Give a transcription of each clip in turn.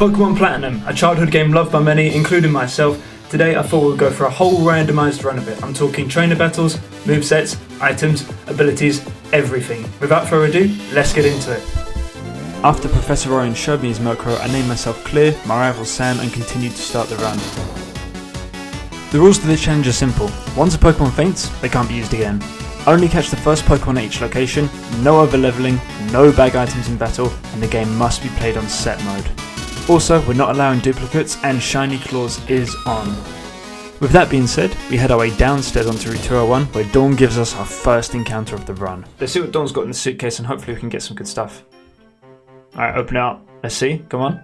Pokemon Platinum, a childhood game loved by many, including myself. Today I thought we'd go for a whole randomized run of it. I'm talking trainer battles, movesets, items, abilities, everything. Without further ado, let's get into it. After Professor Orion showed me his Murkrow, I named myself Clear, my rival Sam, and continued to start the run. The rules to this challenge are simple. Once a Pokemon faints, they can't be used again. Only catch the first Pokemon at each location, no over leveling, no bag items in battle, and the game must be played on set mode. Also, we're not allowing duplicates, and Shiny Claws is on. With that being said, we head our way downstairs onto Route 201, where Dawn gives us our first encounter of the run. Let's see what Dawn's got in the suitcase, and hopefully we can get some good stuff. Alright, open it up. Let's see, come on.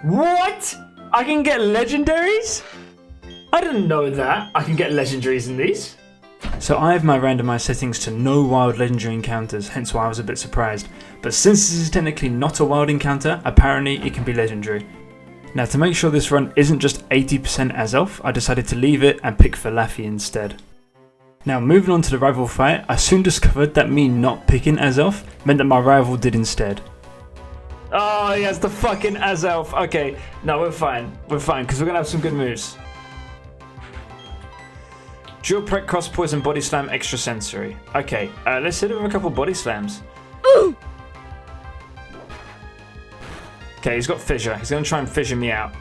What? I can get legendaries? I didn't know that. I can get legendaries in these. So I have my randomized settings to no wild legendary encounters, hence why I was a bit surprised. But since this is technically not a wild encounter, apparently it can be legendary. Now to make sure this run isn't just 80% Azelf, I decided to leave it and pick Falafi instead. Now moving on to the rival fight, I soon discovered that me not picking Azelf meant that my rival did instead. Oh, he has the fucking Azelf. Okay, no, we're fine, because we're gonna have some good moves. Dual Prec, Cross Poison, Body Slam, Extra Sensory. Okay, let's hit him with a couple Body Slams. Ooh. Okay, he's got Fissure. He's gonna try and fissure me out.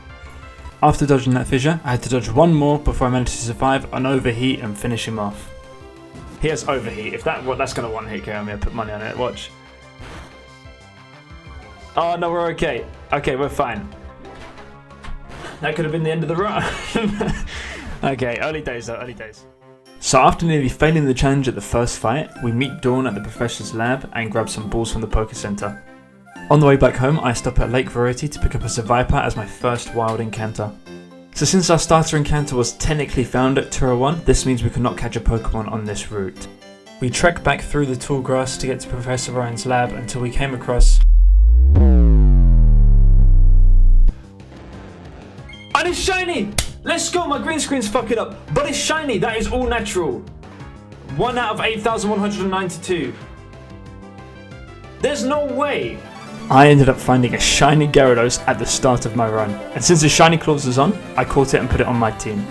After dodging that Fissure, I had to dodge one more before I managed to survive an Overheat and finish him off. He has Overheat. If that's gonna one hit KO me, I put money on it. Watch. Oh no, we're okay. Okay, we're fine. That could have been the end of the run. Okay, early days though, early days. So after nearly failing the challenge at the first fight, we meet Dawn at the Professor's lab and grab some balls from the Poké Center. On the way back home, I stop at Lake Variety to pick up a Seviper as my first wild encounter. So since our starter encounter was technically found at 201, this means we could not catch a Pokemon on this route. We trek back through the tall grass to get to Professor Orion's lab until we came across... And it's shiny! Let's go, my green screen's fucking up. But it's shiny, that is all natural. 1 out of 8,192. There's no way. I ended up finding a shiny Gyarados at the start of my run. And since the shiny claws was on, I caught it and put it on my team.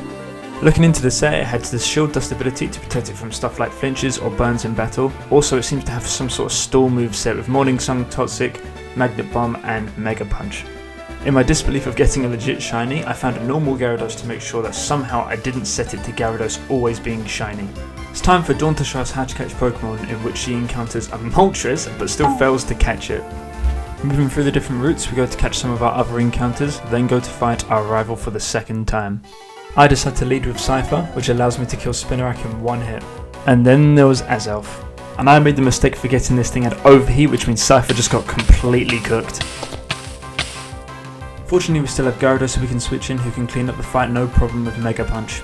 Looking into the set, it has the shield dust ability to protect it from stuff like flinches or burns in battle. Also, it seems to have some sort of stall move set with Morning Sun, Toxic, Magnet Bomb and Mega Punch. In my disbelief of getting a legit shiny, I found a normal Gyarados to make sure that somehow I didn't set it to Gyarados always being shiny. It's time for Dawn to show us how to catch Pokemon, in which she encounters a Moltres but still fails to catch it. Moving through the different routes, we go to catch some of our other encounters, then go to fight our rival for the second time. I decide to lead with Cypher, which allows me to kill Spinarak in one hit. And then there was Azelf. And I made the mistake of forgetting this thing had Overheat, which means Cypher just got completely cooked. Fortunately, we still have Gyarados so we can switch in, who can clean up the fight no problem with Mega Punch.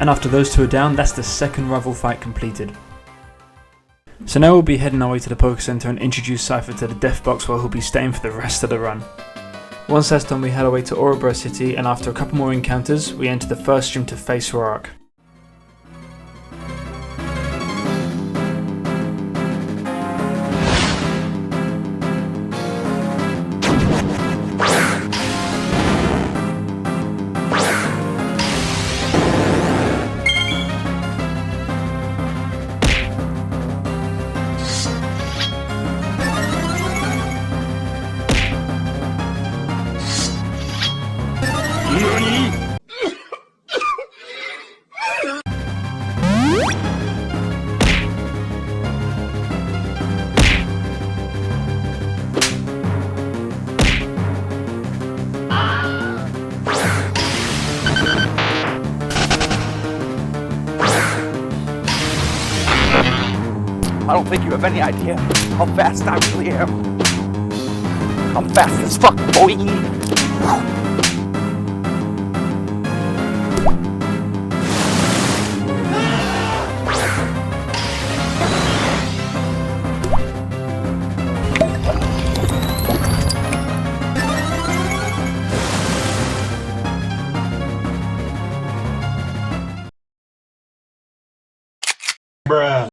And after those two are down, that's the second rival fight completed. So now we'll be heading our way to the Poké Center and introduce Cypher to the Death Box where he'll be staying for the rest of the run. Once that's done, we head our way to Oreburgh City, and after a couple more encounters, we enter the first gym to face Roark. I don't think you have any idea how fast I really am. I'm fast as fuck, boy. Bruh.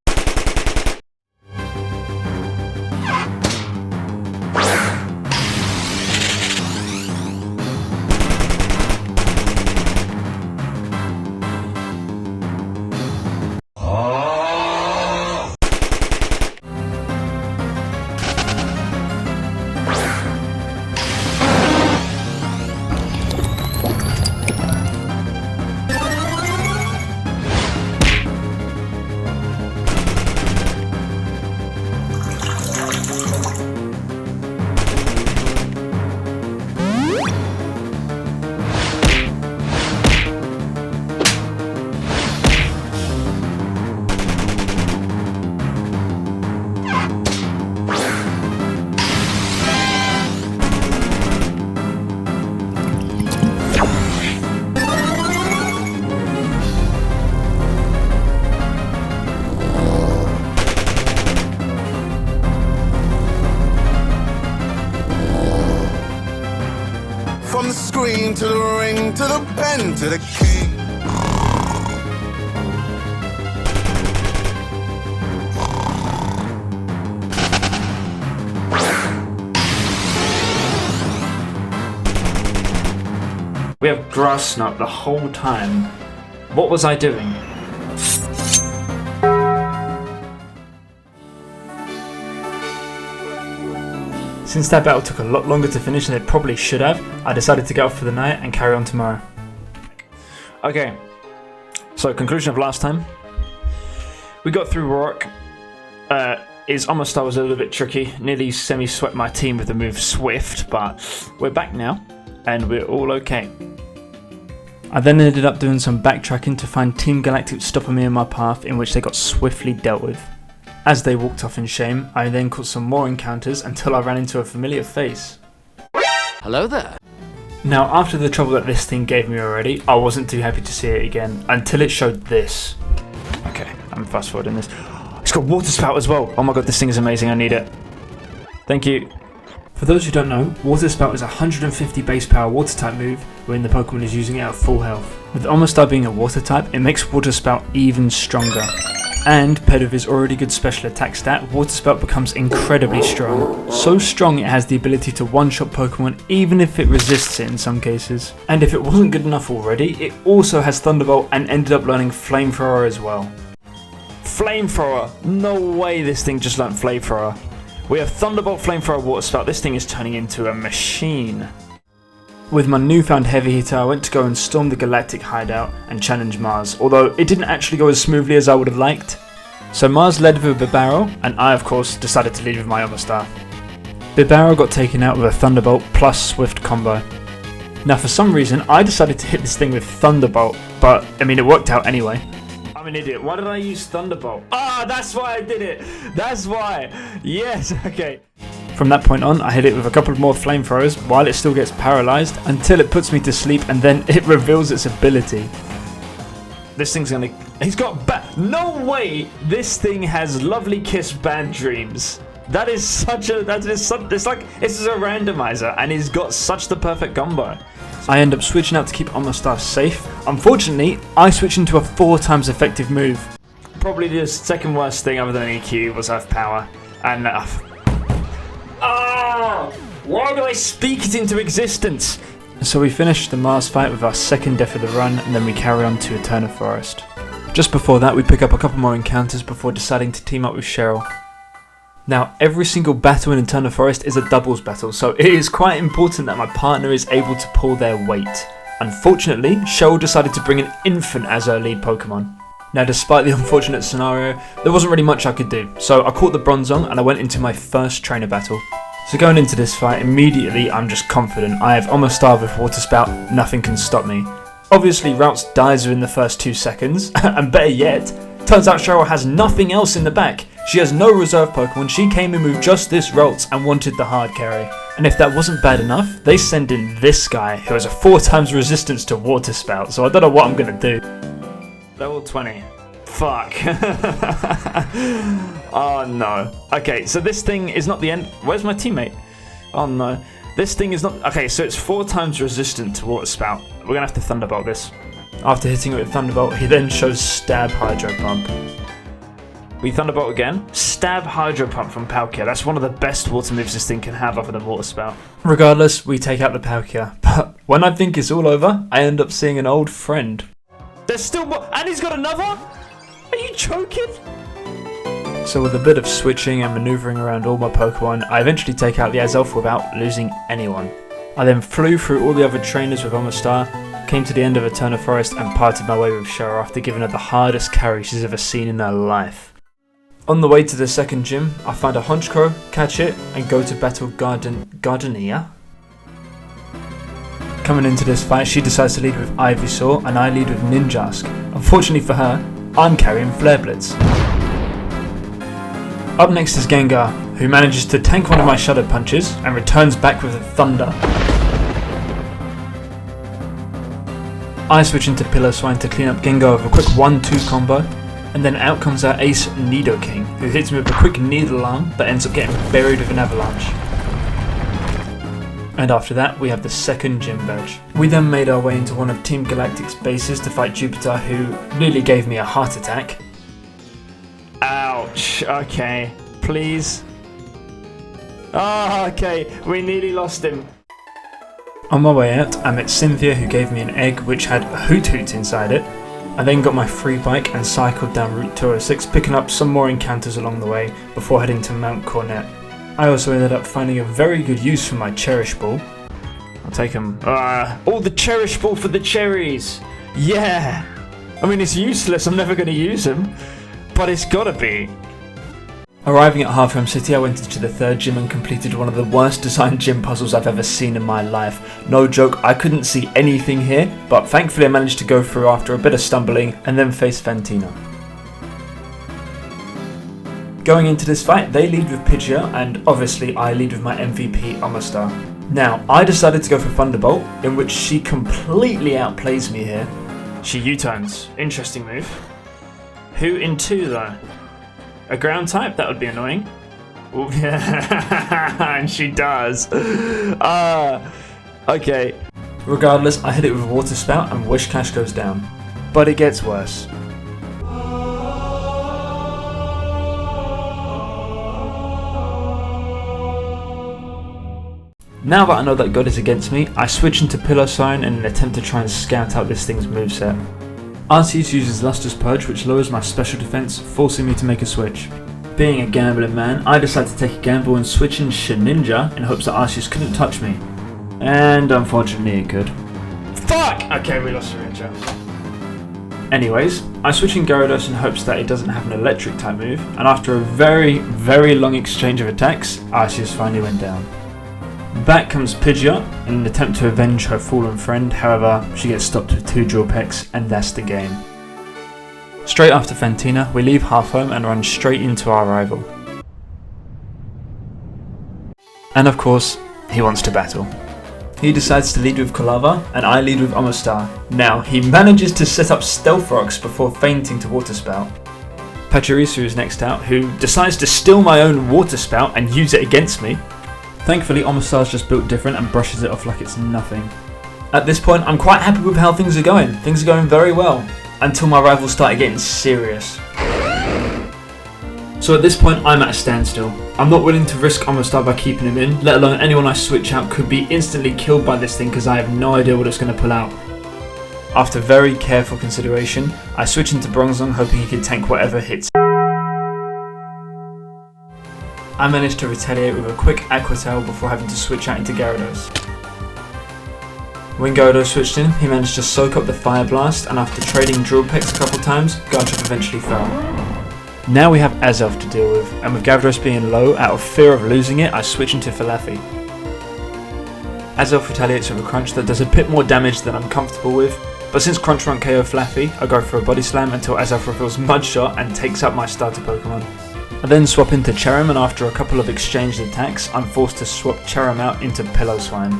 to the ring, to the pen, to the king. We have grass snot the whole time. What was I doing? Since that battle took a lot longer to finish than it probably should have, I decided to get off for the night and carry on tomorrow. Okay, so conclusion of last time. We got through Rourke. His Omastar was a little bit tricky, nearly semi-swept my team with the move Swift, but we're back now, and we're all okay. I then ended up doing some backtracking to find Team Galactic stopping me in my path, in which they got swiftly dealt with. As they walked off in shame, I then caught some more encounters until I ran into a familiar face. Hello there. Now, after the trouble that this thing gave me already, I wasn't too happy to see it again, until it showed this. Okay, I'm fast forwarding this. It's got Water Spout as well. Oh my god, this thing is amazing, I need it. Thank you. For those who don't know, Water Spout is a 150 base power water type move when the Pokemon is using it at full health. With Omastar being a water type, it makes Water Spout even stronger. And paired with his already good special attack stat, Water Spout becomes incredibly strong. So strong it has the ability to one-shot Pokemon even if it resists it in some cases. And if it wasn't good enough already, it also has Thunderbolt and ended up learning Flamethrower as well. Flamethrower! No way this thing just learnt Flamethrower. We have Thunderbolt, Flamethrower, Water Spout. This thing is turning into a machine. With my newfound heavy hitter, I went to go and storm the Galactic hideout and challenge Mars, although it didn't actually go as smoothly as I would have liked. So Mars led with a Bibarel, and I of course decided to lead with my Omastar. Bibarel got taken out with a Thunderbolt plus Swift combo. Now for some reason I decided to hit this thing with Thunderbolt, but I mean it worked out anyway. I'm an idiot. Why did I use Thunderbolt? Ah, that's why I did it! That's why! Yes, okay. From that point on, I hit it with a couple more flamethrowers while it still gets paralysed until it puts me to sleep and then it reveals its ability. This thing's gonna... He's got no way this thing has Lovely Kiss Bad Dreams. That is such a... it's like... This is a randomizer and he's got such the perfect combo. I end up switching out to keep Omastar safe. Unfortunately, I switch into a 4 times effective move. Probably the second worst thing other than EQ was Earth Power. And... why do I speak it into existence? So we finish the Mars fight with our second death of the run, and then we carry on to Eterna Forest. Just before that, we pick up a couple more encounters before deciding to team up with Cheryl. Now, every single battle in Eterna Forest is a doubles battle, so it is quite important that my partner is able to pull their weight. Unfortunately, Cheryl decided to bring an infant as her lead Pokemon. Now, despite the unfortunate scenario, there wasn't really much I could do, so I caught the Bronzong and I went into my first trainer battle. So going into this fight, immediately I'm just confident. I have Omastar with Water Spout, nothing can stop me. Obviously, Routes dies within the first 2 seconds, and better yet, turns out Cheryl has nothing else in the back. She has no reserve Pokemon, she came in with just this Routes and wanted the hard carry. And if that wasn't bad enough, they send in this guy who has a 4 times resistance to Water Spout, so I don't know what I'm gonna do. Level 20. Fuck. Oh no. Okay, so this thing is not the end. Where's my teammate? Oh no. This thing is not... Okay, so it's 4 times resistant to Water Spout. We're gonna have to Thunderbolt this. After hitting it with Thunderbolt, he then shows Stab Hydro Pump. We Thunderbolt again. Stab Hydro Pump from Palkia. That's one of the best water moves this thing can have other than Water Spout. Regardless, we take out the Palkia. But when I think it's all over, I end up seeing an old friend. There's still more... And he's got another? Are you joking? So with a bit of switching and manoeuvring around all my Pokemon, I eventually take out the Azelf without losing anyone. I then flew through all the other trainers with Omastar, came to the end of Eterna Forest and parted my way with Cheryl after giving her the hardest carry she's ever seen in her life. On the way to the second gym, I find a Honchkrow, catch it, and go to battle Gardenia. Coming into this fight, she decides to lead with Ivysaur and I lead with Ninjask. Unfortunately for her, I'm carrying Flare Blitz. Up next is Gengar, who manages to tank one of my Shadow Punches and returns back with a Thunder. I switch into Pillar Swine to clean up Gengar with a quick 1-2 combo, and then out comes our ace Nidoking, who hits me with a quick Needle Arm but ends up getting buried with an Avalanche. And after that, we have the second gym badge. We then made our way into one of Team Galactic's bases to fight Jupiter, who nearly gave me a heart attack. Ouch, okay, please. Ah, okay, we nearly lost him. On my way out, I met Cynthia, who gave me an egg which had a Hoot Hoot inside it. I then got my free bike and cycled down Route 206, picking up some more encounters along the way before heading to Mount Cornet. I also ended up finding a very good use for my Cherish Ball. I'll take them. Oh, the Cherish Ball for the cherries! Yeah! I mean, it's useless, I'm never going to use them, but it's gotta be. Arriving at Halfhome City, I went into the third gym and completed one of the worst designed gym puzzles I've ever seen in my life. No joke, I couldn't see anything here, but thankfully I managed to go through after a bit of stumbling and then face Fantina. Going into this fight, they lead with Pidgeot, and obviously I lead with my MVP, Omastar. Now, I decided to go for Thunderbolt, in which she completely outplays me here. She U-turns. Interesting move. Who in 2 though? A ground type? That would be annoying. Ooh, yeah, and she does. Okay. Regardless, I hit it with a Water Spout and Whiscash goes down. But it gets worse. Now that I know that God is against me, I switch into Pillow Sign in an attempt to try and scout out this thing's moveset. Arceus uses Lustrous Purge, which lowers my special defense, forcing me to make a switch. Being a gambling man, I decided to take a gamble and switch in Shedinja in hopes that Arceus couldn't touch me. And unfortunately it could. Fuck! Okay, we lost Shedinja. Anyways, I switch in Gyarados in hopes that it doesn't have an electric type move, and after a very, very long exchange of attacks, Arceus finally went down. Back comes Pidgeot in an attempt to avenge her fallen friend, however, she gets stopped with 2 Drill Pecks, and that's the game. Straight after Fantina, we leave Halfhome and run straight into our rival. And of course, he wants to battle. He decides to lead with Kolava, and I lead with Omastar. Now, he manages to set up Stealth Rocks before feinting to Water Spout. Pachirisu is next out, who decides to steal my own Water Spout and use it against me. Thankfully, Omastar's just built different and brushes it off like it's nothing. At this point, I'm quite happy with how things are going. Things are going very well, until my rivals started getting serious. So at this point, I'm at a standstill. I'm not willing to risk Omastar by keeping him in, let alone anyone I switch out could be instantly killed by this thing because I have no idea what it's going to pull out. After very careful consideration, I switch into Bronzong hoping he could tank whatever hits. I managed to retaliate with a quick Aqua Tail before having to switch out into Gyarados. When Gyarados switched in, he managed to soak up the Fire Blast, and after trading Drill Pecks a couple times, Garchomp eventually fell. Now we have Azelf to deal with, and with Gyarados being low, out of fear of losing it, I switch into Falafi. Azelf retaliates with a Crunch that does a bit more damage than I'm comfortable with, but since Crunch won't KO Falafi, I go for a Body Slam until Azelf reveals Mud Shot and takes up my starter Pokemon. I then swap into Cherrim, and after a couple of exchanged attacks, I'm forced to swap Cherrim out into Pillow Swine.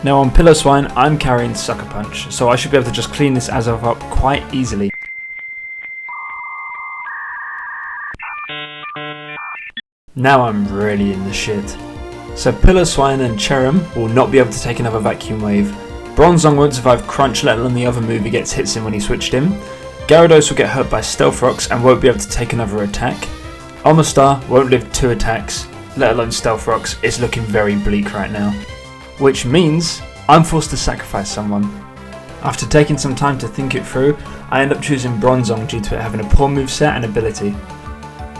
Now on Pillow Swine, I'm carrying Sucker Punch, so I should be able to just clean this Azelf up quite easily. Now I'm really in the shit. So Pillow Swine and Cherrim will not be able to take another Vacuum Wave. Bronzong won't survive Crunch, let alone the other move he gets hits in when he switched in. Gyarados will get hurt by Stealth Rocks and won't be able to take another attack. Omastar won't live 2 attacks, let alone Stealth Rocks. It's looking very bleak right now. Which means I'm forced to sacrifice someone. After taking some time to think it through, I end up choosing Bronzong due to it having a poor moveset and ability.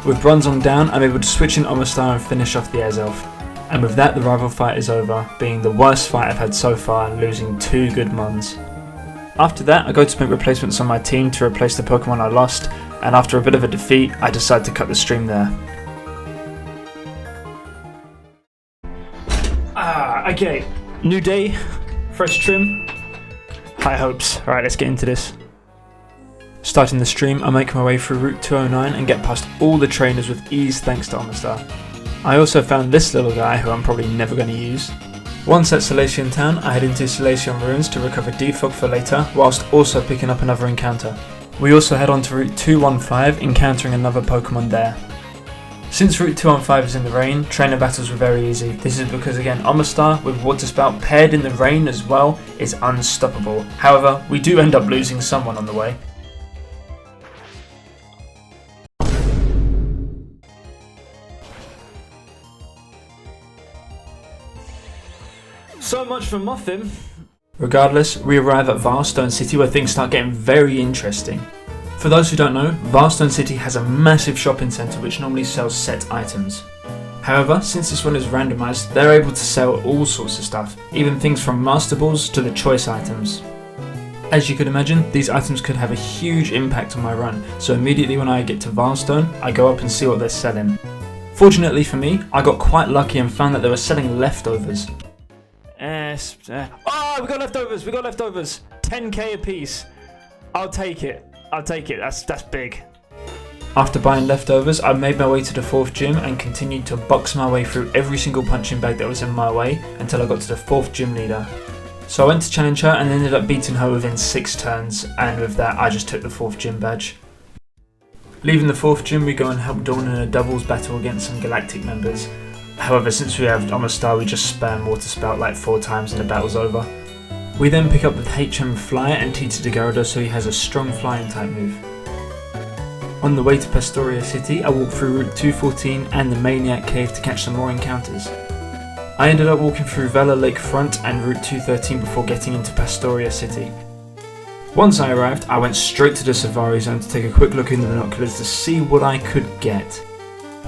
With Bronzong down, I'm able to switch in Omastar and finish off the Azelf. And with that, the rival fight is over, being the worst fight I've had so far and losing 2 good mons. After that, I go to make replacements on my team to replace the Pokemon I lost, and after a bit of a defeat, I decide to cut the stream there. Okay, new day, fresh trim, high hopes. Alright, let's get into this. Starting the stream, I make my way through Route 209 and get past all the trainers with ease thanks to Omastar. I also found this little guy who I'm probably never going to use. Once at Solaceon Town, I head into Solaceon Ruins to recover Defog for later, whilst also picking up another encounter. We also head on to Route 215, encountering another Pokemon there. Since Route 2 on 5 is in the rain, trainer battles were very easy. This is because again, Omastar with Water Spout paired in the rain as well is unstoppable. However, we do end up losing someone on the way. So much for Muffin. Regardless, we arrive at Varstone City where things start getting very interesting. For those who don't know, Varstone City has a massive shopping centre which normally sells set items. However, since this one is randomized, they're able to sell all sorts of stuff, even things from Master Balls to the choice items. As you could imagine, these items could have a huge impact on my run, so immediately when I get to Varstone, I go up and see what they're selling. Fortunately for me, I got quite lucky and found that they were selling leftovers. Oh, we got leftovers, 10k a piece. I'll take it, that's big. After buying leftovers, I made my way to the 4th gym and continued to box my way through every single punching bag that was in my way until I got to the 4th gym leader. So I went to challenge her and ended up beating her within 6 turns, and with that I just took the 4th gym badge. Leaving the 4th gym, we go and help Dawn in a doubles battle against some Galactic members. However, since we have Omastar, we just spam Water Spout like 4 times and the battle's over. We then pick up the HM Flyer and teach it to Gyarados so he has a strong flying type move. On the way to Pastoria City, I walked through Route 214 and the Maniac Cave to catch some more encounters. I ended up walking through Valor Lake Front and Route 213 before getting into Pastoria City. Once I arrived, I went straight to the Safari Zone to take a quick look in the binoculars to see what I could get.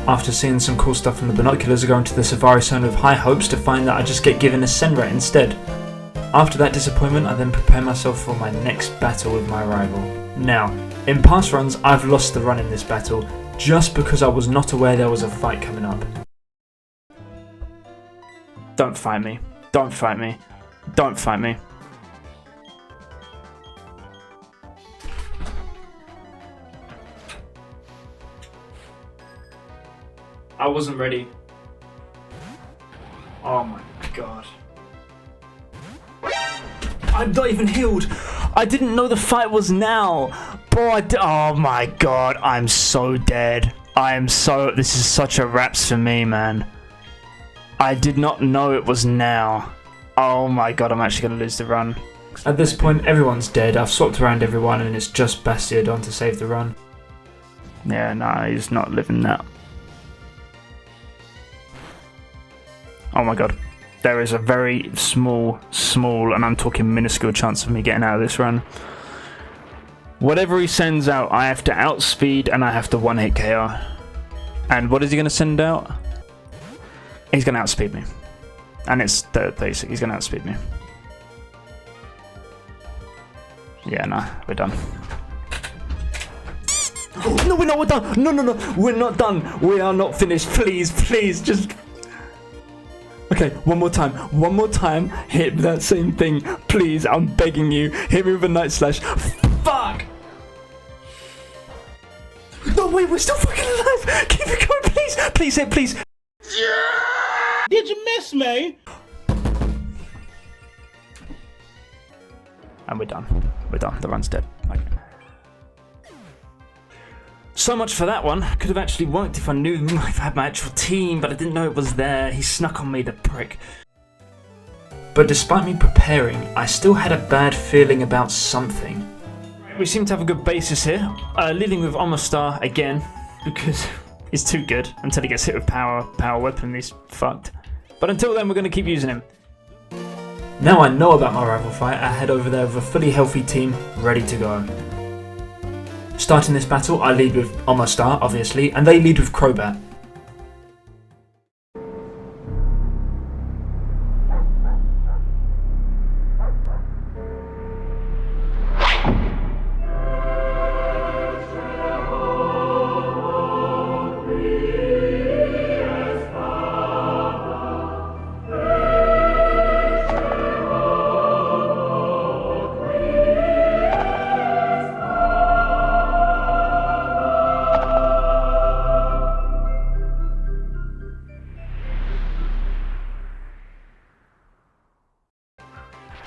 After seeing some cool stuff from the binoculars, I go into the Safari Zone with high hopes to find that I just get given a Senret instead. After that disappointment, I then prepare myself for my next battle with my rival. Now, in past runs, I've lost the run in this battle just because I was not aware there was a fight coming up. Don't fight me. Don't fight me. Don't fight me. I wasn't ready. Oh my god. I'm not even healed. I didn't know the fight was now. Bro, oh my god, I'm so dead. This is such a raps for me, man. I did not know it was now. Oh my god, I'm actually going to lose the run. At this point, everyone's dead. I've swapped around everyone and it's just Bastiodon to save the run. Yeah, nah, he's not living that. Oh my god. There is a very small, and I'm talking minuscule chance of me getting out of this run. Whatever he sends out, I have to outspeed and I have to one-hit KO. And what is he going to send out? He's going to outspeed me. And it's third basic, he's going to outspeed me. Yeah, nah, we're done. Oh, no, we're done! No, we're not done! We are not finished, please, just... Okay, one more time, hit that same thing, please, I'm begging you, hit me with a Night Slash. Fuck! No, wait, we're still fucking alive! Keep it going, please, hit, please! Yeah! Did you miss me? And we're done, the run's dead. Okay. So much for that one. Could have actually worked if I knew I had my actual team, but I didn't know it was there. He snuck on me, the prick. But despite me preparing, I still had a bad feeling about something. We seem to have a good basis here. Leading with Omastar again, because he's too good until he gets hit with power weapon, he's fucked. But until then, we're going to keep using him. Now I know about my rival fight, I head over there with a fully healthy team, ready to go. Starting this battle, I lead with Omastar, obviously, and they lead with Crobat.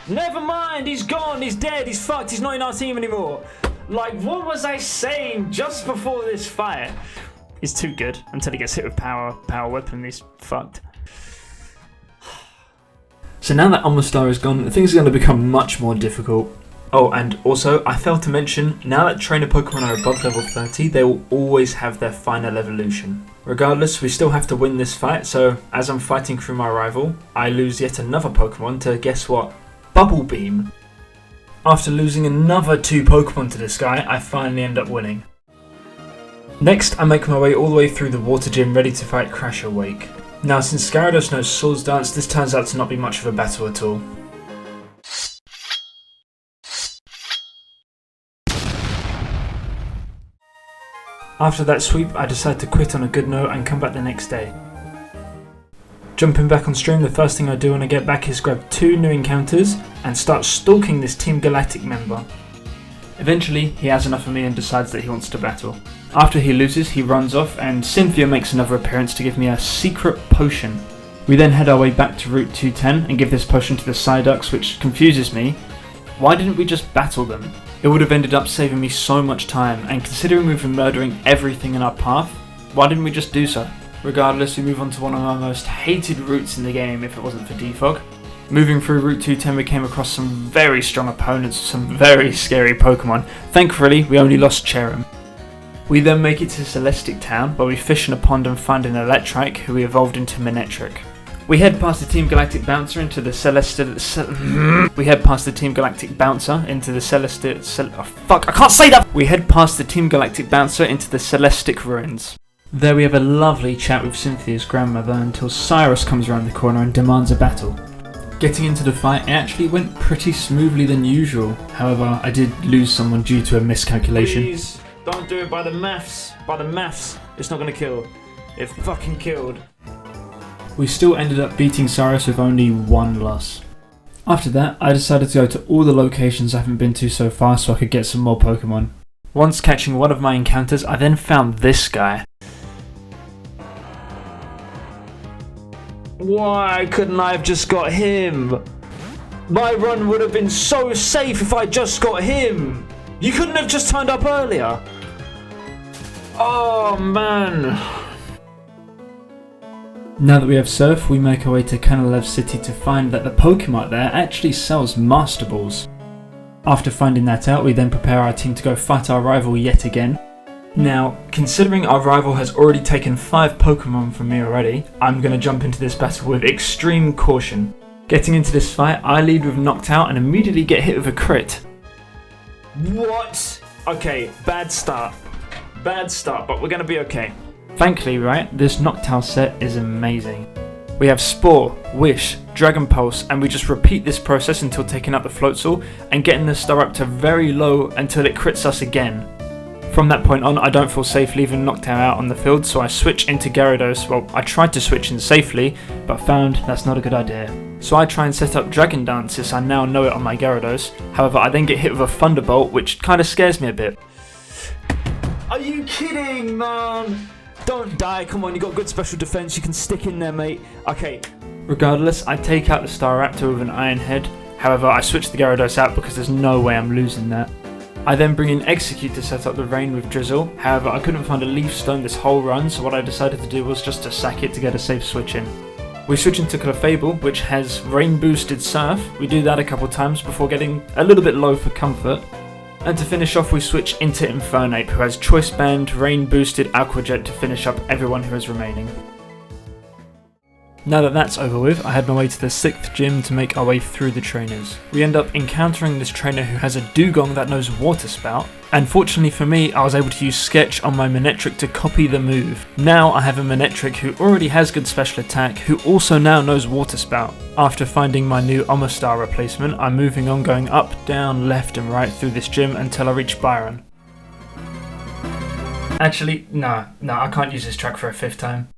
Never mind, he's gone, he's dead, he's fucked, he's not in our team anymore. Like, what was I saying just before this fight? He's too good until he gets hit with power weapon. He's fucked. So now that Omastar is gone, things are going to become much more difficult. Oh, and also, I failed to mention, now that trainer Pokemon are above level 30, they will always have their final evolution. Regardless, we still have to win this fight, so as I'm fighting through my rival, I lose yet another Pokemon to, guess what? Bubble Beam. After losing another 2 Pokemon to this guy, I finally end up winning. Next, I make my way all the way through the water gym ready to fight Crasher Wake. Now, since Gyarados knows Swords Dance, this turns out to not be much of a battle at all. After that sweep, I decide to quit on a good note and come back the next day. Jumping back on stream, the first thing I do when I get back is grab 2 new encounters and start stalking this Team Galactic member. Eventually, he has enough of me and decides that he wants to battle. After he loses, he runs off and Cynthia makes another appearance to give me a secret potion. We then head our way back to Route 210 and give this potion to the Psyducks, which confuses me. Why didn't we just battle them? It would have ended up saving me so much time, and considering we've been murdering everything in our path, why didn't we just do so? Regardless, we move on to one of our most hated routes in the game if it wasn't for Defog. Moving through Route 210 we came across some very strong opponents, some very scary Pokemon. Thankfully, we only lost Cherim. We then make it to Celestic Town, where we fish in a pond and find an Electrike, who we evolved into Manectric. We head past the Team Galactic Bouncer into the We head past the Team Galactic Bouncer into the We head past the Team Galactic Bouncer into the Celestic Ruins. There we have a lovely chat with Cynthia's grandmother until Cyrus comes around the corner and demands a battle. Getting into the fight, it actually went pretty smoothly than usual. However, I did lose someone due to a miscalculation. Please, don't do it by the maths. By the maths, it's not gonna kill. It fucking killed. We still ended up beating Cyrus with only 1 loss. After that, I decided to go to all the locations I haven't been to so far so I could get some more Pokemon. Once catching one of my encounters, I then found this guy. Why couldn't I have just got him? My run would have been so safe if I just got him. You couldn't have just turned up earlier. Oh man. Now that we have Surf, we make our way to Canalev City to find that the Pokemart there actually sells Master Balls. After finding that out, we then prepare our team to go fight our rival yet again. Now, considering our rival has already taken 5 Pokemon from me already, I'm going to jump into this battle with extreme caution. Getting into this fight, I lead with Knocked Out and immediately get hit with a crit. What? Okay, bad start, but we're going to be okay. Thankfully, right, this Knocked Out set is amazing. We have Spore, Wish, Dragon Pulse, and we just repeat this process until taking out the Floatzel and getting the star up to very low until it crits us again. From that point on, I don't feel safe leaving Knocked Out on the field, so I switch into Gyarados. Well, I tried to switch in safely, but found that's not a good idea. So I try and set up Dragon Dance since I now know it on my Gyarados. However, I then get hit with a Thunderbolt, which kind of scares me a bit. Are you kidding, man? Don't die, come on, you got good special defense, you can stick in there, mate. Okay. Regardless, I take out the Staraptor with an Iron Head. However, I switch the Gyarados out because there's no way I'm losing that. I then bring in Execute to set up the Rain with Drizzle. However, I couldn't find a Leaf Stone this whole run, so what I decided to do was just to sack it to get a safe switch in. We switch into Clefable, which has Rain Boosted Surf. We do that a couple times before getting a little bit low for comfort. And to finish off, we switch into Infernape, who has Choice Band, Rain Boosted Aqua Jet to finish up everyone who is remaining. Now that that's over with, I head my way to the 6th gym to make our way through the trainers. We end up encountering this trainer who has a Dugong that knows Water Spout, and fortunately for me, I was able to use Sketch on my Manectric to copy the move. Now I have a Manectric who already has good special attack, who also now knows Water Spout. After finding my new Omastar replacement, I'm moving on going up, down, left and right through this gym until I reach Byron. Actually, no, I can't use this track for a 5th time.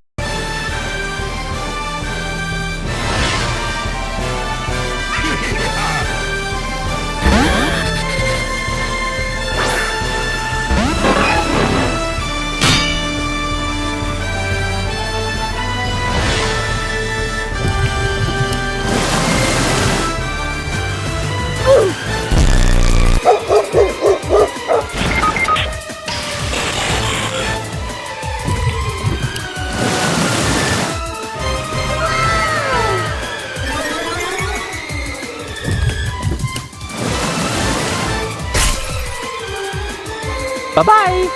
Bye-bye!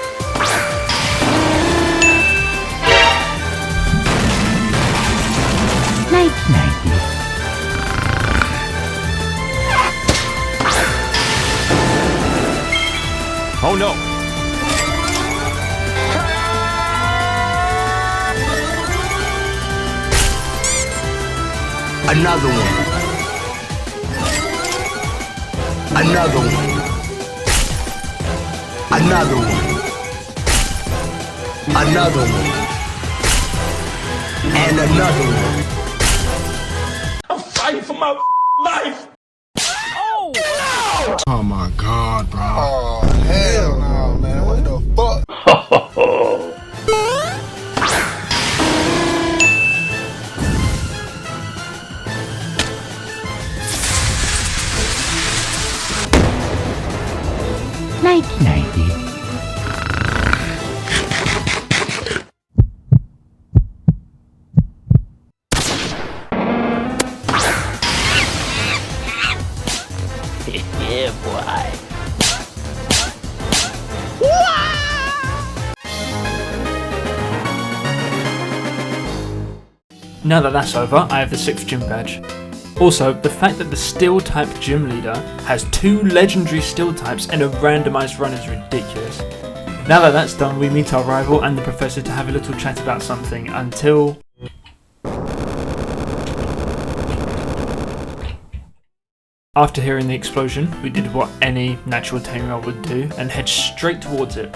Oh no! Another one. Another one. Another one. Another one. And another one. I'm fighting for my life. Oh no! Oh my God, bro. Oh hell no, man. What the fuck? 1990. Yeah, boy. Now that that's over, I have the 6th gym badge. Also, the fact that the Steel type gym leader has 2 legendary Steel types in a randomized run is ridiculous. Now that that's done, we meet our rival and the professor to have a little chat about something until... After hearing the explosion, we did what any natural 10-year-old would do and head straight towards it.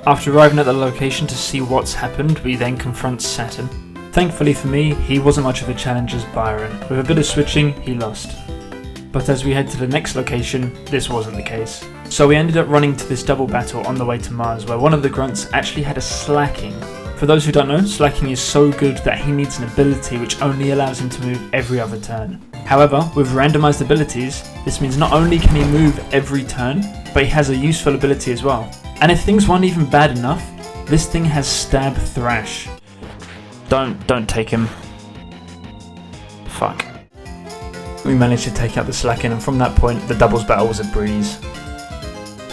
After arriving at the location to see what's happened, we then confront Saturn. Thankfully for me, he wasn't much of a challenge as Byron. With a bit of switching, he lost. But as we head to the next location, this wasn't the case. So we ended up running to this double battle on the way to Mars, where one of the grunts actually had a slacking. For those who don't know, slacking is so good that he needs an ability which only allows him to move every other turn. However, with randomized abilities, this means not only can he move every turn, but he has a useful ability as well. And if things weren't even bad enough, this thing has Stab Thrash. Don't take him. Fuck. We managed to take out the Slacken, and from that point, the doubles battle was a breeze.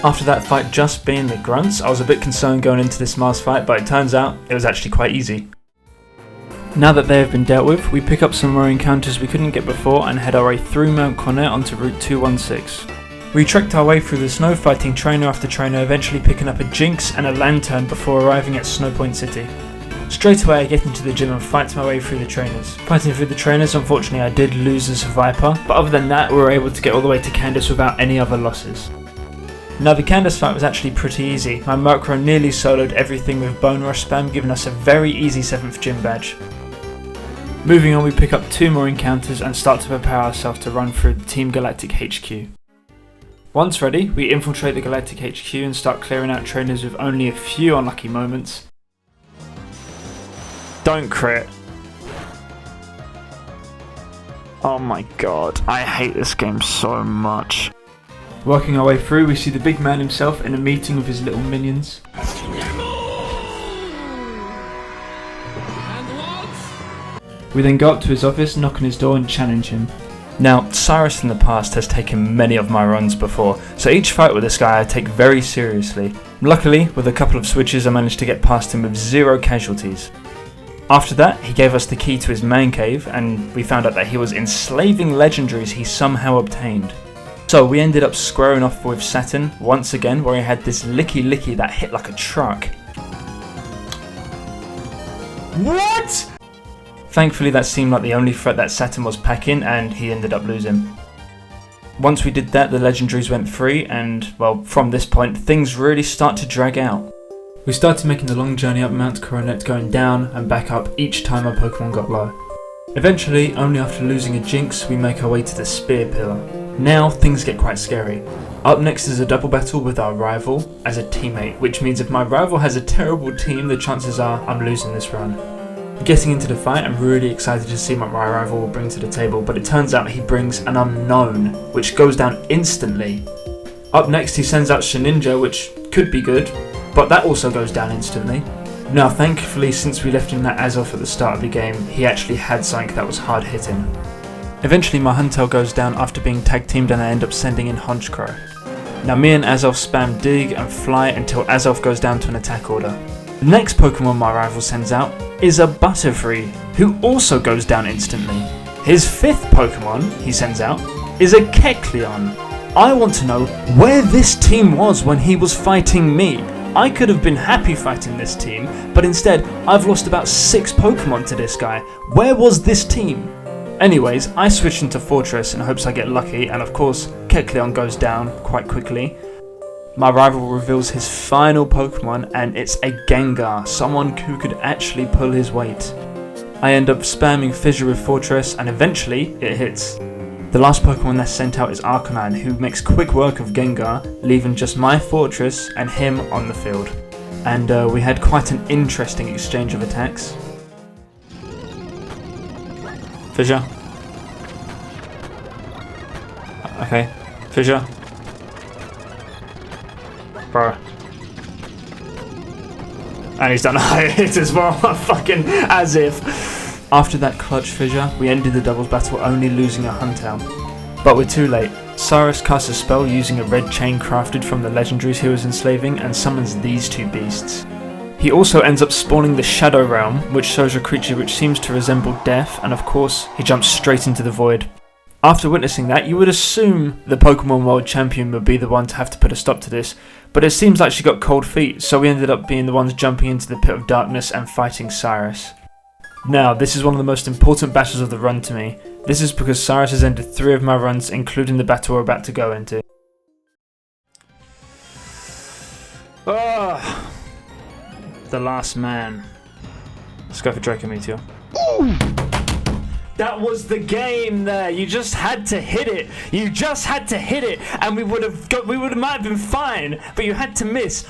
After that fight just being the grunts, I was a bit concerned going into this Mars fight, but it turns out it was actually quite easy. Now that they have been dealt with, we pick up some more encounters we couldn't get before and head our way through Mount Conner onto Route 216. We trekked our way through the snow, fighting trainer after trainer, eventually picking up a Jinx and a Lantern before arriving at Snowpoint City. Straight away I get into the gym and fight my way through the trainers. Fighting through the trainers, unfortunately I did lose as a Viper, but other than that we were able to get all the way to Candace without any other losses. Now the Candace fight was actually pretty easy. My Murkrow nearly soloed everything with Bone Rush spam, giving us a very easy 7th gym badge. Moving on, we pick up 2 more encounters and start to prepare ourselves to run through Team Galactic HQ. Once ready, we infiltrate the Galactic HQ and start clearing out trainers with only a few unlucky moments. Don't crit. Oh my god, I hate this game so much. Working our way through, we see the big man himself in a meeting with his little minions. We then go up to his office, knock on his door and challenge him. Now, Cyrus in the past has taken many of my runs before, so each fight with this guy I take very seriously. Luckily, with a couple of switches I managed to get past him with 0 casualties. After that, he gave us the key to his man cave, and we found out that he was enslaving legendaries he somehow obtained. So we ended up squaring off with Saturn once again, where he had this licky that hit like a truck. What?! Thankfully that seemed like the only threat that Saturn was packing, and he ended up losing. Once we did that, the legendaries went free, and well, from this point things really start to drag out. We started making the long journey up Mount Coronet, going down and back up each time our Pokemon got low. Eventually, only after losing a Jinx, we make our way to the Spear Pillar. Now things get quite scary. Up next is a double battle with our rival as a teammate, which means if my rival has a terrible team, the chances are I'm losing this run. Getting into the fight, I'm really excited to see what my rival will bring to the table, but it turns out he brings an unknown, which goes down instantly. Up next he sends out Shedinja, which could be good, but that also goes down instantly. Now thankfully, since we left him that Azoth at the start of the game, he actually had something that was hard hitting. Eventually my Huntail goes down after being tag teamed and I end up sending in Honchkrow. Now me and Azelf spam dig and fly until Azelf goes down to an attack order. The next Pokemon my rival sends out is a Butterfree, who also goes down instantly. His 5th Pokemon he sends out is a Kecleon. I want to know where this team was when he was fighting me. I could have been happy fighting this team, but instead I've lost about 6 Pokemon to this guy. Where was this team? Anyways, I switch into Fortress in hopes I get lucky, and of course Kecleon goes down quite quickly. My rival reveals his final Pokemon, and it's a Gengar, someone who could actually pull his weight. I end up spamming Fissure with Fortress, and eventually it hits. The last Pokemon that's sent out is Arcanine, who makes quick work of Gengar, leaving just my Fortress and him on the field. And we had quite an interesting exchange of attacks. Fissure. Okay, Fissure. Bro. And he's done a high hit as well, fucking as if. After that clutch Fissure, we ended the doubles battle only losing a Huntout. But we're too late. Cyrus casts a spell using a red chain crafted from the legendaries he was enslaving and summons these 2 beasts. He also ends up spawning the Shadow Realm, which shows a creature which seems to resemble death, and of course, he jumps straight into the void. After witnessing that, you would assume the Pokemon World Champion would be the one to have to put a stop to this, but it seems like she got cold feet, so we ended up being the ones jumping into the Pit of Darkness and fighting Cyrus. Now, this is one of the most important battles of the run to me. This is because Cyrus has ended 3 of my runs, including the battle we're about to go into. The last man. Let's go for Draco Meteor. That was the game there. You just had to hit it. You just had to hit it, and we might have been fine, but you had to miss.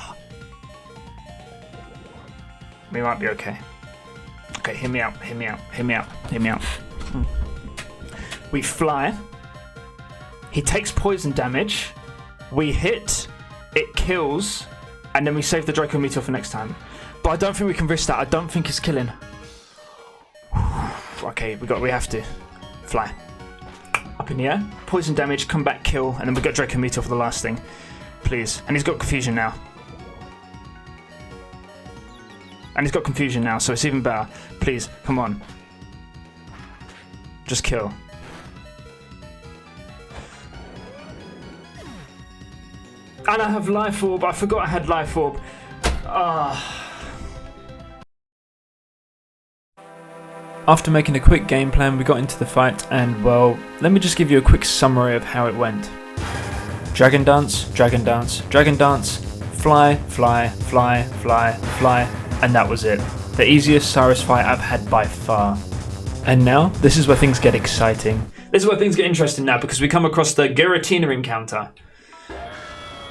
We might be okay. Okay, hear me out. We fly. He takes poison damage. We hit. It kills, and then we save the Draco Meteor for next time. But I don't think we can risk that. I don't think it's killing. Okay, we have to fly up in the air. Poison damage, come back, kill, and then we got Draco Meteor for the last thing, please. And he's got confusion now. So it's even better. Please, come on. Just kill. And I have Life Orb. I forgot I had Life Orb. After making a quick game plan, we got into the fight, and well, let me just give you a quick summary of how it went. Dragon Dance, Dragon Dance, Dragon Dance, fly, fly, fly, fly, fly, and that was it. The easiest Cyrus fight I've had by far. And now, this is where things get exciting. This is where things get interesting now, because we come across the Giratina encounter.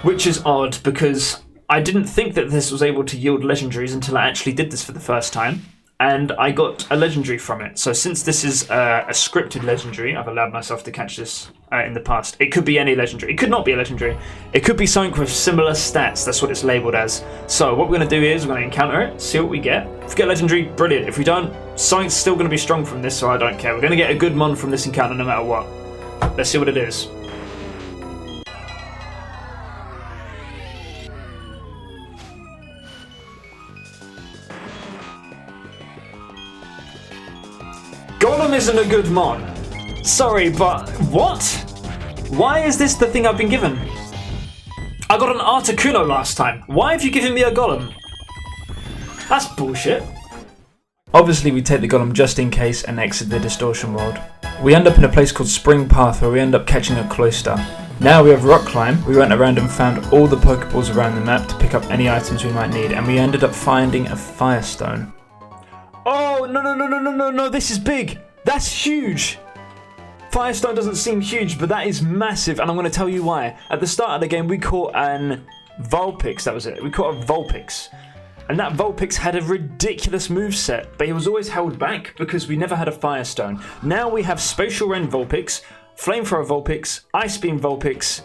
Which is odd, because I didn't think that this was able to yield legendaries until I actually did this for the first time. And I got a legendary from it. So since this is a scripted legendary, I've allowed myself to catch this in the past. It could be any legendary. It could not be a legendary. It could be something with similar stats. That's what it's labelled as. So what we're going to do is we're going to encounter it, see what we get. If we get legendary, brilliant. If we don't, something's still going to be strong from this, so I don't care. We're going to get a good mon from this encounter no matter what. Let's see what it is. Golem isn't a good mon. Sorry, but what? Why is this the thing I've been given? I got an Articuno last time. Why have you given me a Golem? That's bullshit. Obviously, we take the Golem just in case and exit the Distortion World. We end up in a place called Spring Path where we end up catching a Cloyster. Now we have Rock Climb. We went around and found all the Pokeballs around the map to pick up any items we might need, and we ended up finding a Firestone. Oh, no, this is big. That's huge. Firestone doesn't seem huge, but that is massive, and I'm going to tell you why. At the start of the game, we caught an Vulpix, that was it. We caught a Vulpix. And that Vulpix had a ridiculous moveset, but he was always held back because we never had a Firestone. Now we have Spatial Rend Vulpix, Flamethrower Vulpix, Ice Beam Vulpix,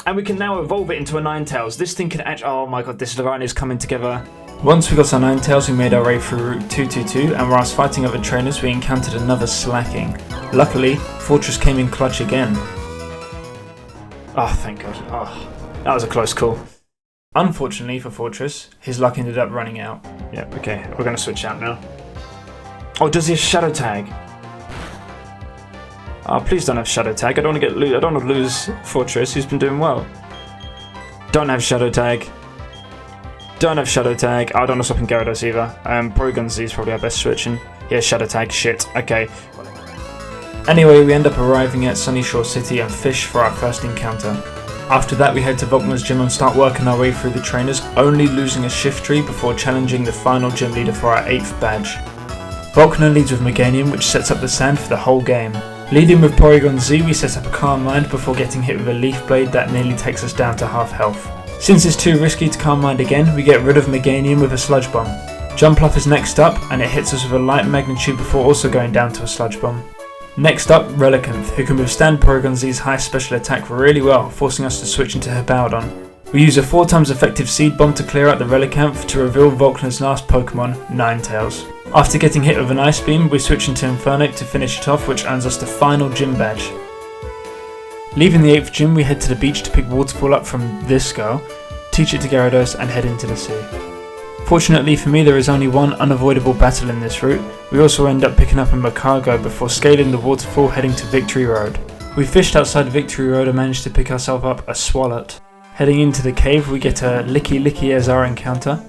and we can now evolve it into a Ninetales. This thing can actually... Oh my god, this line is coming together. Once we got our Ninetales, we made our way through Route 222, and whilst fighting other trainers, we encountered another Slacking. Luckily, Fortress came in clutch again. Oh, thank god. Oh. That was a close call. Unfortunately for Fortress, his luck ended up running out. Yep, okay, we're gonna switch out now. Oh, does he have Shadow Tag? Oh, please don't have Shadow Tag. I don't want to lose Fortress, who's been doing well. Don't have Shadow Tag. Don't have Shadow Tag. Oh, I don't want to swap in Gyarados either. Porygon Z is probably our best switch, and yeah, Shadow Tag. Shit. Okay. Anyway, we end up arriving at Sunyshore City and fish for our first encounter. After that, we head to Volkner's gym and start working our way through the trainers, only losing a shift tree before challenging the final gym leader for our 8th badge. Volkner leads with Meganium, which sets up the sand for the whole game. Leading with Porygon Z, we set up a Calm Mind before getting hit with a Leaf Blade that nearly takes us down to half health. Since it's too risky to Calm Mind again, we get rid of Meganium with a Sludge Bomb. Jumpluff is next up, and it hits us with a Light Magnitude before also going down to a Sludge Bomb. Next up, Relicanth, who can withstand Porygon Z's high special attack really well, forcing us to switch into Hippowdon. We use a 4 times effective Seed Bomb to clear out the Relicanth to reveal Volkner's last Pokemon, Ninetales. After getting hit with an Ice Beam, we switch into Infernape to finish it off, which earns us the final gym badge. Leaving the 8th gym, we head to the beach to pick Waterfall up from this girl, teach it to Gyarados, and head into the sea. Fortunately for me, there is only one unavoidable battle in this route. We also end up picking up a Macargo before scaling the waterfall heading to Victory Road. We fished outside Victory Road and managed to pick ourselves up a Swalot. Heading into the cave, we get a Licky Azar encounter.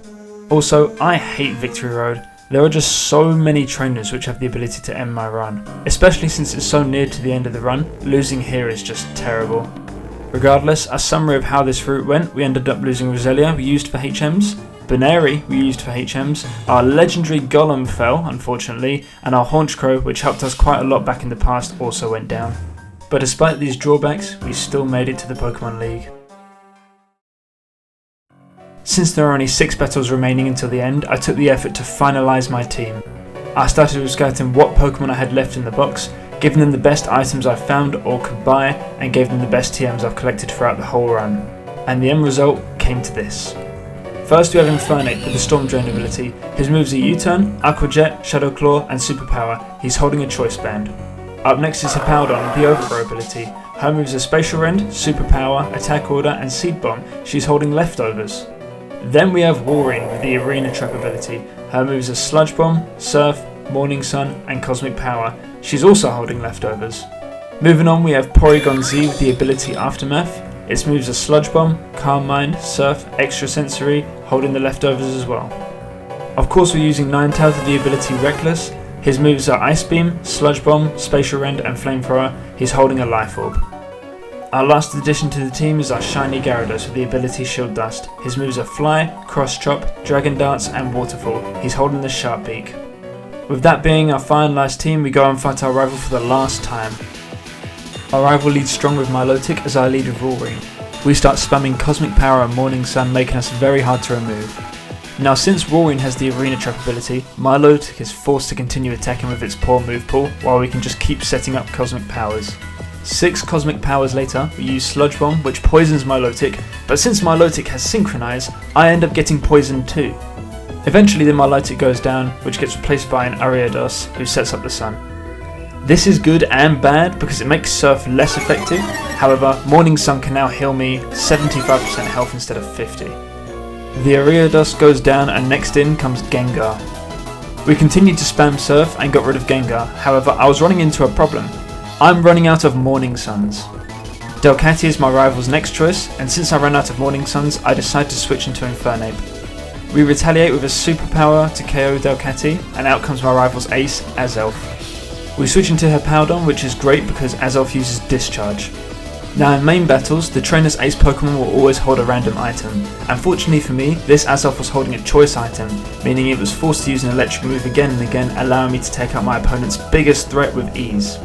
Also, I hate Victory Road. There are just so many trainers which have the ability to end my run, especially since it's so near to the end of the run. Losing here is just terrible. Regardless, a summary of how this route went: we ended up losing Roselia, we used for HMs, Baneri, we used for HMs, our legendary Golem fell, unfortunately, and our Haunchcrow, which helped us quite a lot back in the past, also went down. But despite these drawbacks, we still made it to the Pokemon League. Since there are only 6 battles remaining until the end, I took the effort to finalise my team. I started with scouting what Pokemon I had left in the box, giving them the best items I found or could buy, and gave them the best TMs I've collected throughout the whole run. And the end result came to this. First we have Infernape with the Storm Drain ability. His moves are U-Turn, Aqua Jet, Shadow Claw, and Superpower. He's holding a Choice Band. Up next is Hippowdon with the Overthrow ability. Her moves are Spatial Rend, Superpower, Attack Order, and Seed Bomb. She's holding Leftovers. Then we have Walrein with the Arena Trap ability. Her moves are Sludge Bomb, Surf, Morning Sun, and Cosmic Power. She's also holding Leftovers. Moving on, we have Porygon Z with the ability Aftermath. Its moves are Sludge Bomb, Calm Mind, Surf, Extra Sensory, holding the Leftovers as well. Of course, we're using Ninetales with the ability Reckless. His moves are Ice Beam, Sludge Bomb, Spatial Rend, and Flamethrower. He's holding a Life Orb. Our last addition to the team is our shiny Gyarados with the ability Shield Dust. His moves are Fly, Cross Chop, Dragon Darts, and Waterfall. He's holding the Sharp Beak. With that being our finalised team, we go and fight our rival for the last time. Our rival leads strong with Milotic as I lead with Walrein. We start spamming Cosmic Power and Morning Sun, making us very hard to remove. Now, since Walrein has the Arena Trap ability, Milotic is forced to continue attacking with its poor move pool, while we can just keep setting up Cosmic Powers. 6 Cosmic Powers later, we use Sludge Bomb, which poisons Milotic, but since Milotic has Synchronize, I end up getting poisoned too. Eventually the Milotic goes down, which gets replaced by an Ariados, who sets up the Sun. This is good and bad because it makes Surf less effective. However, Morning Sun can now heal me 75% health instead of 50. The Ariados goes down and next in comes Gengar. We continued to spam Surf and got rid of Gengar, however I was running into a problem. I'm running out of Morning Suns. Delcatty is my rival's next choice, and since I ran out of Morning Suns, I decide to switch into Infernape. We retaliate with a Superpower to KO Delcatty, and out comes my rival's ace, Azelf. We switch into Hippowdon, which is great because Azelf uses Discharge. Now in main battles, the trainer's ace Pokemon will always hold a random item. Unfortunately for me, this Azelf was holding a choice item, meaning it was forced to use an electric move again and again, allowing me to take out my opponent's biggest threat with ease.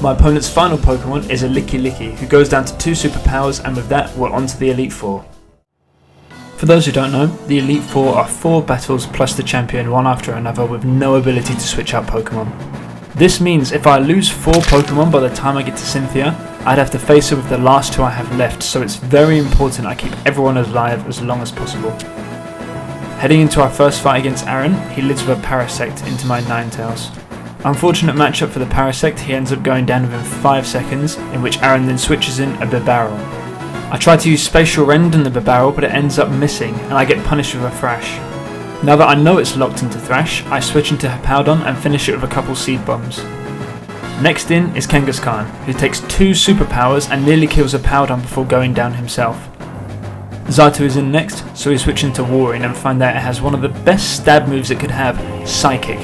My opponent's final Pokemon is a Licky, who goes down to 2 superpowers, and with that we're on to the Elite Four. For those who don't know, the Elite Four are 4 battles plus the champion one after another with no ability to switch out Pokemon. This means if I lose 4 Pokemon by the time I get to Cynthia, I'd have to face her with the last 2 I have left, so it's very important I keep everyone alive as long as possible. Heading into our first fight against Aaron, he leads with a Parasect into my Ninetales. Unfortunate matchup for the Parasect, he ends up going down within 5 seconds, in which Aaron then switches in a Bibarel. I try to use Spatial Rend in the barrel, but it ends up missing, and I get punished with a Thrash. Now that I know it's locked into Thrash, I switch into Hippowdon and finish it with a couple Seed Bombs. Next in is Kangaskhan, who takes 2 superpowers and nearly kills Hippowdon before going down himself. Zato is in next, so we switch into Warring and find that it has one of the best stab moves it could have, Psychic.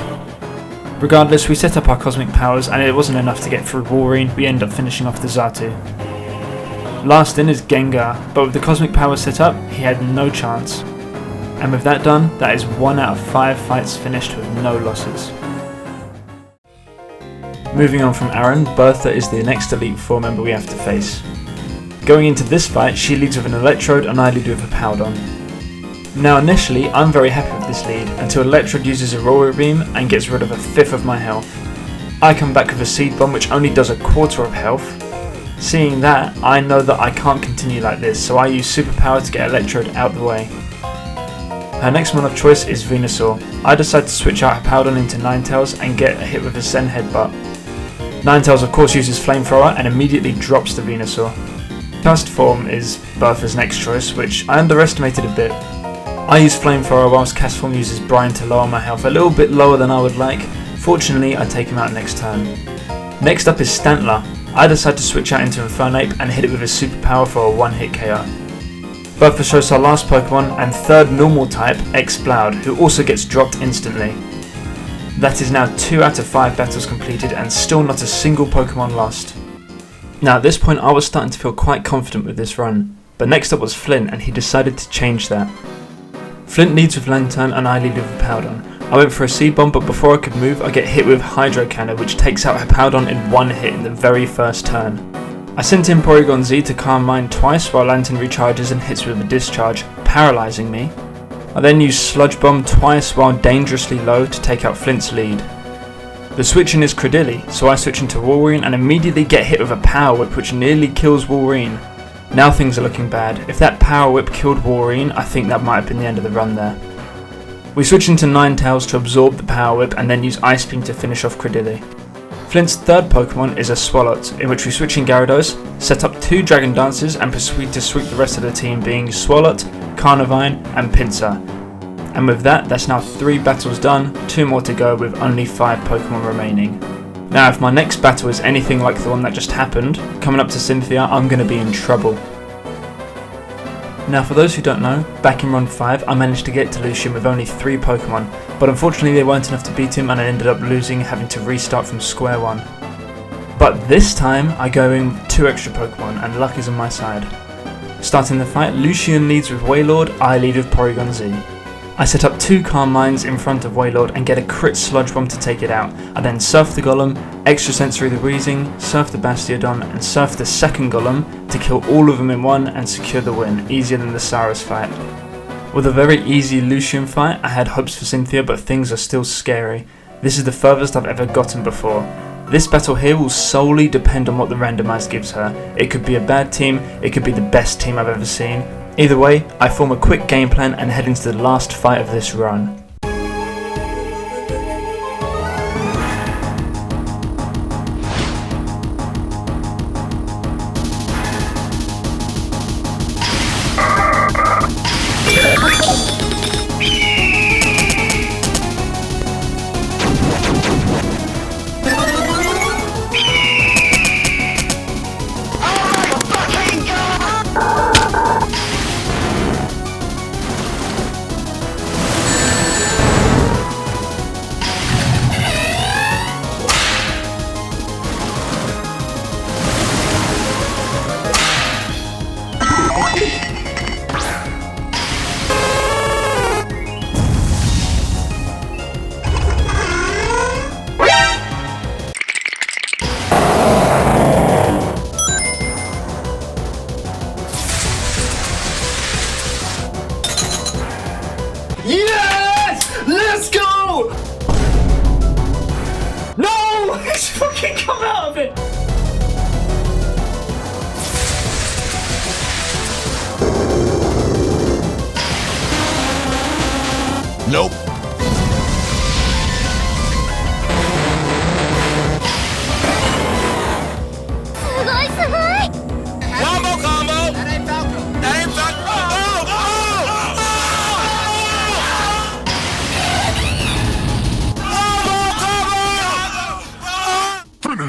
Regardless, we set up our cosmic powers and it wasn't enough to get through Warring, we end up finishing off the Zato. Last in is Gengar, but with the cosmic power set up, he had no chance. And with that done, that is 1 out of 5 fights finished with no losses. Moving on from Aaron, Bertha is the next Elite Four member we have to face. Going into this fight, she leads with an Electrode and I lead with a Hippowdon. Now initially, I'm very happy with this lead until Electrode uses Aurora Beam and gets rid of a fifth of my health. I come back with a Seed Bomb which only does a quarter of health. Seeing that, I know that I can't continue like this, so I use Superpower to get Electrode out the way. Her next mon of choice is Venusaur. I decide to switch out Hippowdon into Ninetales and get a hit with a Zen Headbutt. Ninetales of course uses Flamethrower and immediately drops the Venusaur. Cast Form is Bertha's next choice, which I underestimated a bit. I use Flamethrower whilst Cast Form uses Brine to lower my health a little bit lower than I would like. Fortunately, I take him out next turn. Next up is Stantler. I decide to switch out into Infernape and hit it with his superpower for a one-hit KO. Bertha shows our last Pokemon and third normal type, Exploud, who also gets dropped instantly. That is now 2 out of 5 battles completed and still not a single Pokemon lost. Now at this point I was starting to feel quite confident with this run, but next up was Flint and he decided to change that. Flint leads with Lantern and I lead with Hippowdon. I went for a Seed Bomb, but before I could move I get hit with Hydro Cannon, which takes out Hippowdon in one hit in the very first turn. I sent in Porygon Z to Calm Mind twice while Lantern recharges and hits with a Discharge, paralysing me. I then use Sludge Bomb twice while dangerously low to take out Flint's lead. The switch in is Credilli, so I switch into Wolverine and immediately get hit with a Power Whip which nearly kills Wolverine. Now things are looking bad. If that Power Whip killed Wolverine, I think that might have been the end of the run there. We switch into Ninetales to absorb the Power Whip and then use Ice Beam to finish off Credilli. Flint's third Pokemon is a Swalot, in which we switch in Gyarados, set up 2 Dragon Dances and proceed to sweep the rest of the team, being Swalot, Carnivine and Pinsir. And with that, that's now 3 battles done, 2 more to go with only 5 Pokemon remaining. Now if my next battle is anything like the one that just happened, coming up to Cynthia, I'm going to be in trouble. Now for those who don't know, back in Run 5 I managed to get to Lucian with only 3 Pokemon, but unfortunately they weren't enough to beat him and I ended up losing, having to restart from square one. But this time I go in with 2 extra Pokemon and luck is on my side. Starting the fight, Lucian leads with Wailord, I lead with Porygon Z. I set up 2 Calm Minds in front of Wailord and get a crit Sludge Bomb to take it out. I then Surf the Golem, Extrasensory the Wheezing, Surf the Bastiodon and Surf the second Golem to kill all of them in one and secure the win, easier than the Saurus fight. With a very easy Lucian fight, I had hopes for Cynthia, but things are still scary. This is the furthest I've ever gotten before. This battle here will solely depend on what the randomized gives her. It could be a bad team, it could be the best team I've ever seen. Either way, I form a quick game plan and head into the last fight of this run. Yes! Let's go! No! It's fucking come out of it! Nope. Combo combo!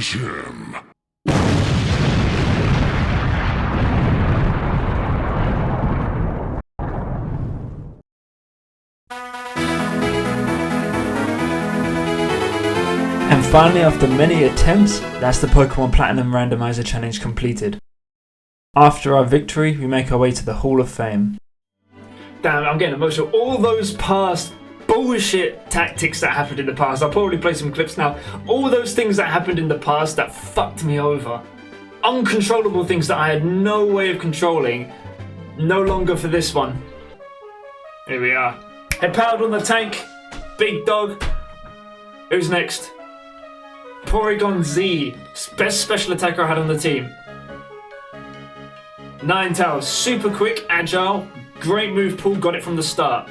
Finish him. And finally, after many attempts, that's the Pokemon Platinum Randomizer Challenge completed. After our victory, we make our way to the Hall of Fame. Damn, I'm getting emotional. All those past bullshit tactics that happened in the past, I'll probably play some clips now. All those things that happened in the past that fucked me over. Uncontrollable things that I had no way of controlling. No longer for this one. Here we are. Head powered on the tank. Big dog. Who's next? Porygon Z. Best special attacker I had on the team. Ninetales. Super quick, agile. Great move pool. Got it from the start.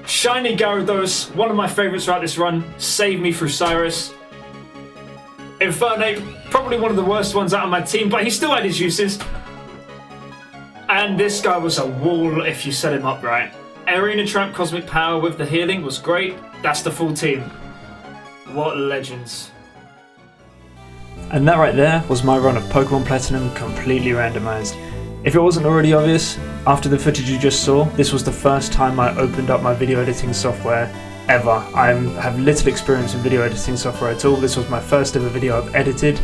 Shiny Gyarados. One of my favourites throughout this run. Saved me through Cyrus. Infernape. Probably one of the worst ones out of my team, but he still had his uses. And this guy was a wall if you set him up right. Arena Trap Cosmic Power with the healing was great. That's the full team. What legends. And that right there was my run of Pokemon Platinum completely randomized. If it wasn't already obvious, after the footage you just saw, this was the first time I opened up my video editing software ever. I have little experience in video editing software at all. This was my first ever video I've edited.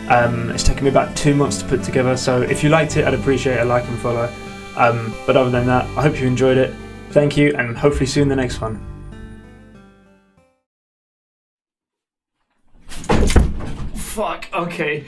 It's taken me about 2 months to put together, so if you liked it, I'd appreciate a like and follow. But other than that, I hope you enjoyed it. Thank you, and hopefully see you in the next one. Fuck, okay.